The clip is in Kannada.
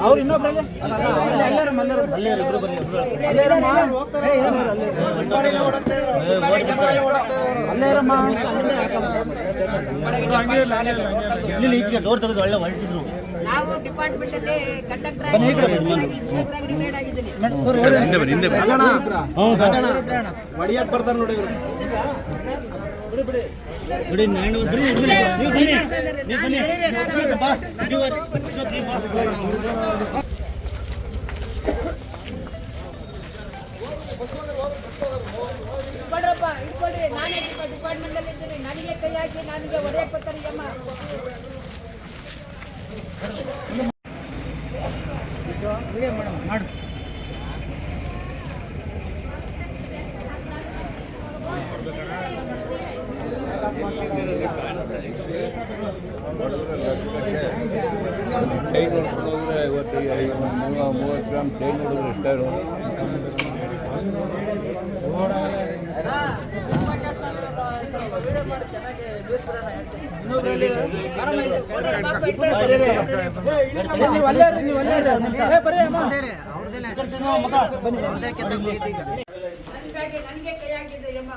ಅವ್ರು ಇನ್ನೊಬ್ರು ಡೋರ್ ತೆಗೆದು ಒಳ್ಳೆ ಹೊರಟಿದ್ರು. ನಾವು ಡಿಪಾರ್ಟ್ಮೆಂಟ್ ಅಲ್ಲಿ ಕಂಡಕ್ಟರ್ ಹೊಡಿಯಕ್ ಬರ್ತಾರೆ ನೋಡಿ ಇವರು. ಇಟ್ಕೊಳ್ರಿ, ನಾನೇ ಡಿಪಾರ್ಟ್ಮೆಂಟ್ ಅಲ್ಲಿ ಇದ್ದೀನಿ. ನನಗೆ ಕೈ ಹಾಕಿ ನನಗೆ ಹೊಡೆಯಕ್ ಬರ್ತಾರೆ ಅಮ್ಮ. ಮಾಡು. ಇವತ್ತು 30 ಗ್ರಾಮ್ ಚೈನ್ ನೋಡಿದ್ರೆ ಇಷ್ಟ ಇರೋದು. ನನಗೆ ಕೈ ಹಾಕಿದೆ ಅಮ್ಮ.